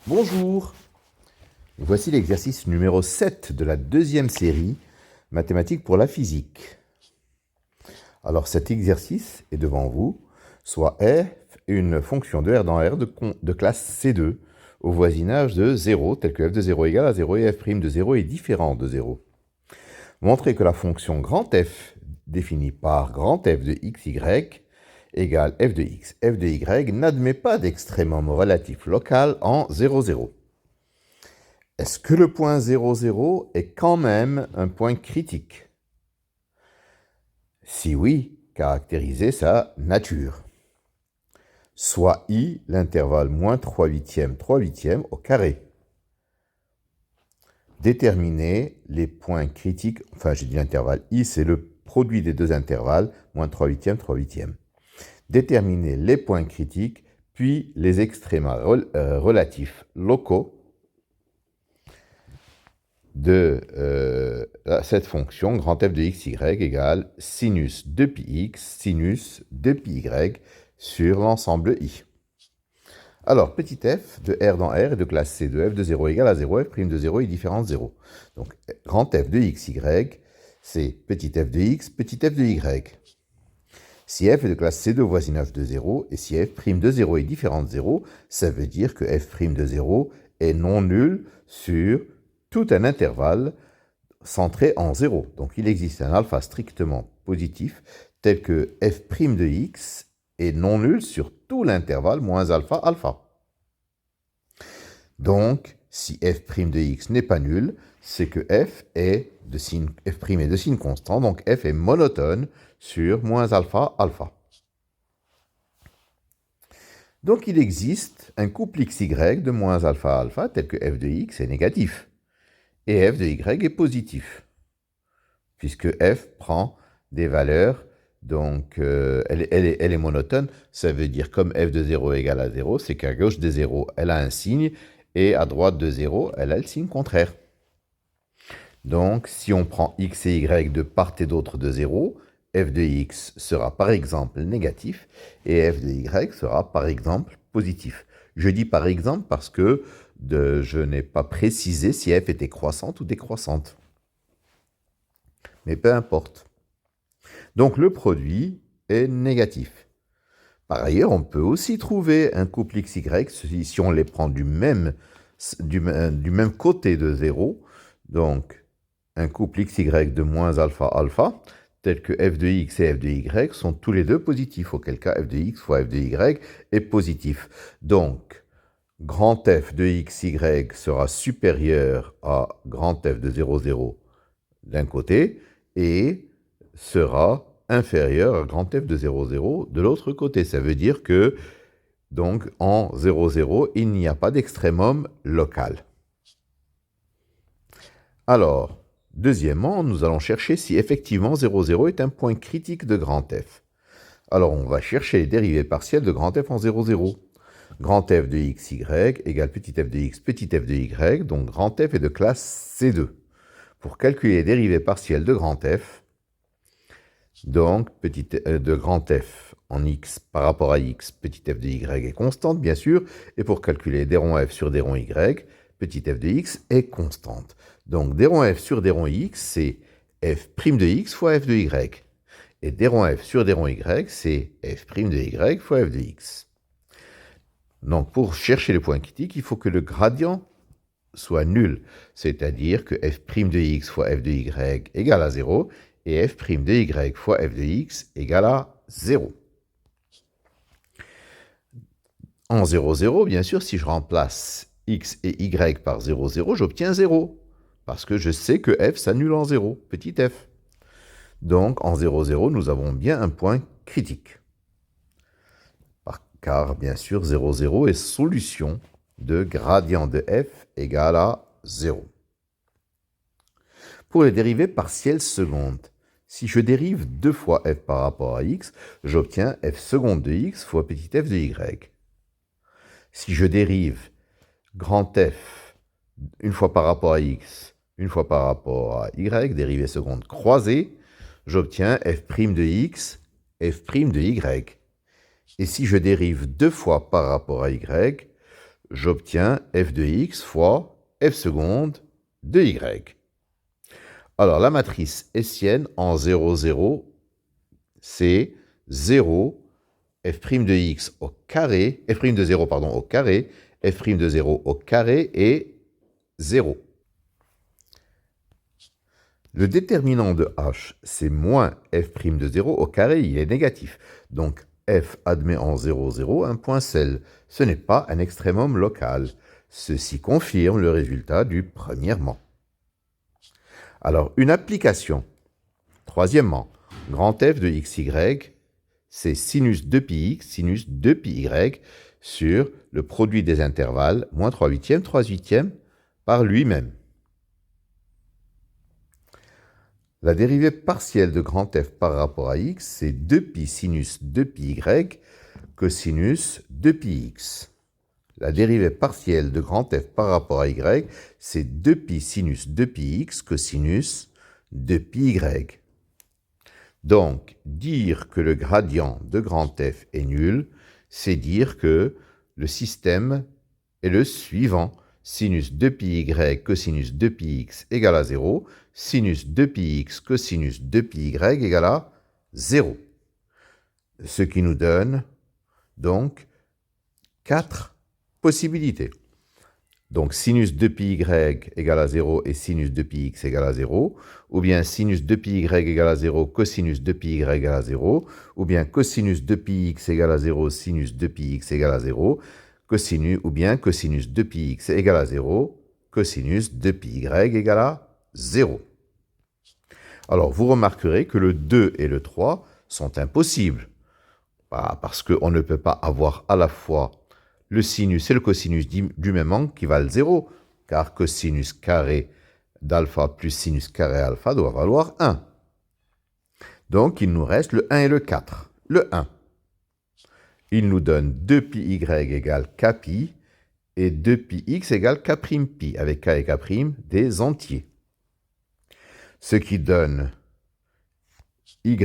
Bonjour, voici l'exercice numéro 7 de la deuxième série, Mathématiques pour la physique. Alors cet exercice est devant vous, soit f une fonction de R dans R de classe C2 au voisinage de 0, tel que f de 0 égale à 0 et f' de 0 est différent de 0. Montrez que la fonction grand F définie par grand F de xy égale f de x, f de y n'admet pas d'extrémum relatif local en 0, 0. Est-ce que le point 0, 0 est quand même un point critique? Si oui, caractérisez sa nature. Soit I, l'intervalle moins 3 huitièmes, 3 huitièmes au carré. Déterminez les points critiques, enfin j'ai dit l'intervalle I, c'est le produit des deux intervalles, moins 3 huitièmes, 3 huitièmes. Déterminez les points critiques, puis les extrémas relatifs locaux de cette fonction grand f de xy égale sinus de πx, sinus de πy sur l'ensemble i. Alors, petit f de R dans R est de classe C2, f de 0 égale à 0, f' de 0 est différent de 0. Donc, grand f de xy, c'est petit f de x, petit f de y. Si f est de classe C2 voisinage de 0, et si f' de 0 est différent de 0, ça veut dire que f' de 0 est non nul sur tout un intervalle centré en 0. Donc il existe un alpha strictement positif tel que f' de x est non nul sur tout l'intervalle moins alpha alpha. Donc si f' de x n'est pas nul, c'est que f' est de signe constant, donc f est monotone sur moins alpha alpha. Donc il existe un couple xy de moins alpha alpha tel que f de x est négatif et f de y est positif, puisque f prend des valeurs, donc elle est monotone, ça veut dire comme f de 0 égale à 0, c'est qu'à gauche de 0, elle a un signe, et à droite de 0, elle a le signe contraire. Donc si on prend x et y de part et d'autre de 0, f de x sera par exemple négatif, et f de y sera par exemple positif. Je dis par exemple parce que je n'ai pas précisé si f était croissante ou décroissante. Mais peu importe. Donc le produit est négatif. Par ailleurs, on peut aussi trouver un couple xy si on les prend du même côté de 0. Donc un couple xy de moins alpha alpha, tel que f de x et f de y sont tous les deux positifs, auquel cas f de x fois f de y est positif. Donc grand f de xy sera supérieur à grand f de 0, 0 d'un côté, et sera inférieur à grand f de 0, 0 de l'autre côté. Ça veut dire que, donc, en 0, 0, il n'y a pas d'extrémum local. Alors, deuxièmement, nous allons chercher si effectivement 0, 0 est un point critique de grand f. Alors, on va chercher les dérivées partielles de grand f en 0, 0. Grand f de xy égale petit f de x, petit f de y, donc grand f est de classe C2. Pour calculer les dérivées partielles de grand f, donc de grand f en x par rapport à x, petit f de y est constante, bien sûr, et pour calculer d rond f sur d rond y, petit f de x est constante. Donc d rond f sur d rond x, c'est f' de x fois f de y. Et d rond f sur d rond y, c'est f' de y fois f de x. Donc pour chercher le point critique, il faut que le gradient soit nul, c'est-à-dire que f' de x fois f de y égale à 0, et f' de y fois f de x égale à 0. En 0, 0, bien sûr, si je remplace x et y par 0, 0, j'obtiens 0, parce que je sais que f s'annule en 0, petit f. Donc, en 0, 0, nous avons bien un point critique. Car, bien sûr, 0, 0 est solution de gradient de f égale à 0. Pour les dérivées partielles secondes, si je dérive 2 fois f par rapport à x, j'obtiens f seconde de x fois petit f de y. Si je dérive grand F une fois par rapport à x, une fois par rapport à y, dérivée seconde croisée, j'obtiens f' de x, f' de y. Et si je dérive 2 fois par rapport à y, j'obtiens f de x fois f seconde de y. Alors, la matrice hessienne en 0, 0, c'est 0, f' de x au carré, f' de 0, pardon, au carré, f' de 0 au carré et 0. Le déterminant de h, c'est moins f' de 0 au carré, il est négatif. Donc, f admet en 0, 0 un point sel. Ce n'est pas un extrémum local. Ceci confirme le résultat du premièrement. Alors, une application. Troisièmement, grand f de xy, c'est sinus 2πx, sinus 2πy sur le produit des intervalles, moins 3/8, 3/8 par lui-même. La dérivée partielle de grand f par rapport à x, c'est 2π sinus 2πy cosinus 2πx. La dérivée partielle de grand f par rapport à y, c'est 2π sinus 2πx cosinus 2πy. Donc, dire que le gradient de grand f est nul, c'est dire que le système est le suivant. Sinus 2πy cosinus 2πx égale à 0, sinus 2πx cosinus 2πy égale à 0. Ce qui nous donne donc 4 possibilités. Donc sinus 2πy égale à 0 et sinus 2πx égale à 0, ou bien sinus 2πy égale à 0, cosinus 2πy égale à 0, ou bien cosinus 2πx égale à 0, sinus 2πx égale à 0, cosinus, ou bien cosinus 2πx égale à 0, cosinus 2πy égale à 0. Alors, vous remarquerez que le 2 et le 3 sont impossibles, parce qu'on ne peut pas avoir à la fois le sinus et le cosinus du même angle qui valent 0, car cosinus carré d'alpha plus sinus carré alpha doit valoir 1. Donc, il nous reste le 1 et le 4. Le 1, il nous donne 2πy égale kπ et 2πx égale k'pi, avec k et k' des entiers. Ce qui donne y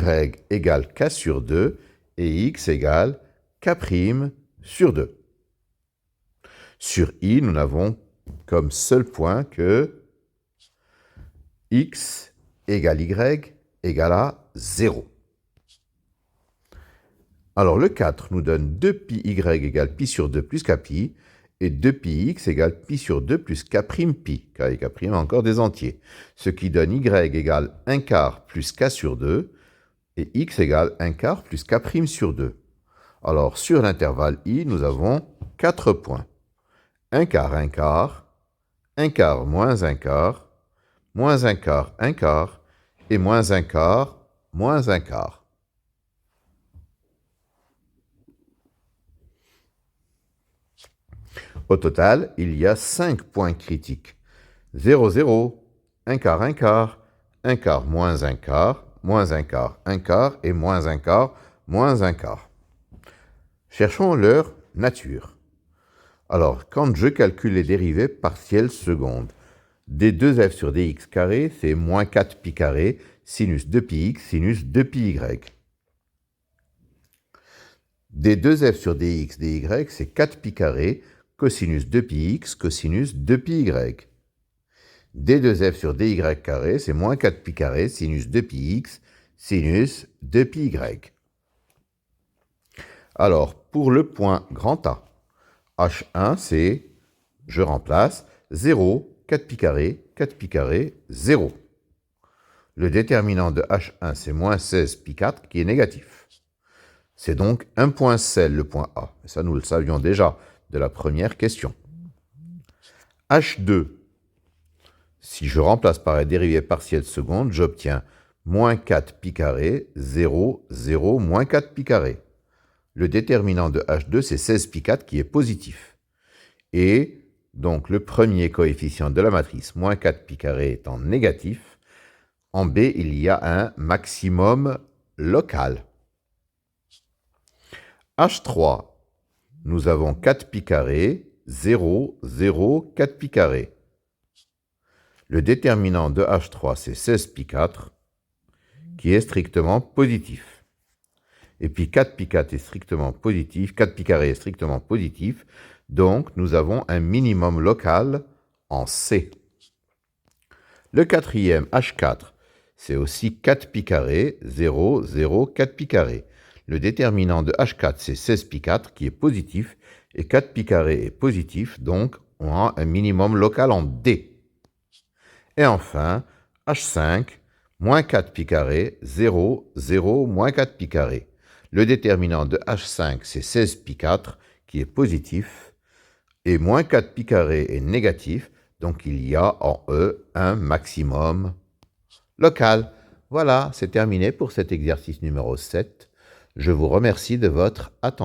égale k sur 2 et x égale k' sur 2. Sur i, nous n'avons comme seul point que x égale y égale à 0. Alors le 4 nous donne 2πy égale pi sur 2 plus kpi, et 2πx égale pi sur 2 plus k'pi, k et k' encore des entiers, ce qui donne y égale 1 quart plus k sur 2, et x égale 1 quart plus k' sur 2. Alors sur l'intervalle i, nous avons 4 points. 1 quart, 1 quart, 1 quart moins 1 quart, moins 1 quart, 1 quart, et moins 1 quart, moins 1 quart. Au total, il y a 5 points critiques. 0, 0, 1 quart, 1 quart, 1 quart moins 1 quart, moins 1 quart, 1 quart, et moins 1 quart, moins 1 quart. Cherchons leur nature. Alors, quand je calcule les dérivées partielles secondes, d2f sur dx carré, c'est moins 4pi carré, sinus 2πx, sinus 2πy. d2f sur dx dy, c'est 4pi carré, cosinus 2πx, cosinus 2πy. d2f sur dy carré, c'est moins 4pi carré, sinus 2πx, sinus 2πy. Alors, pour le point grand A, H1, c'est, je remplace, 0, 4pi carré, 0. Le déterminant de H1, c'est moins 16pi4, qui est négatif. C'est donc un point sel, le point A. Ça, nous le savions déjà de la première question. H2, si je remplace par la dérivée partielle seconde, j'obtiens moins 4pi carré, 0, 0, moins 4pi carré. Le déterminant de H2, c'est 16pi4 qui est positif. Et donc, le premier coefficient de la matrice, moins 4pi carré étant négatif, en B, il y a un maximum local. H3, nous avons 4pi carré, 0, 0, 4pi carré. Le déterminant de H3, c'est 16pi4, qui est strictement positif. Et puis 4pi4 est strictement positif, 4pi carré est strictement positif, Donc, nous avons un minimum local en C. Le quatrième, H4, c'est aussi 4 pi carré, 0, 0, 4 pi carré. Le déterminant de H4, c'est 16 pi 4 qui est positif, et 4 pi carré est positif, donc on a un minimum local en D. Et enfin, H5, moins 4 pi carré, 0, 0, moins 4 pi carré. Le déterminant de H5, c'est 16 pi 4 qui est positif, et moins 4 pi carré est négatif, donc il y a en E un maximum local. Voilà, c'est terminé pour cet exercice numéro 7. Je vous remercie de votre attention.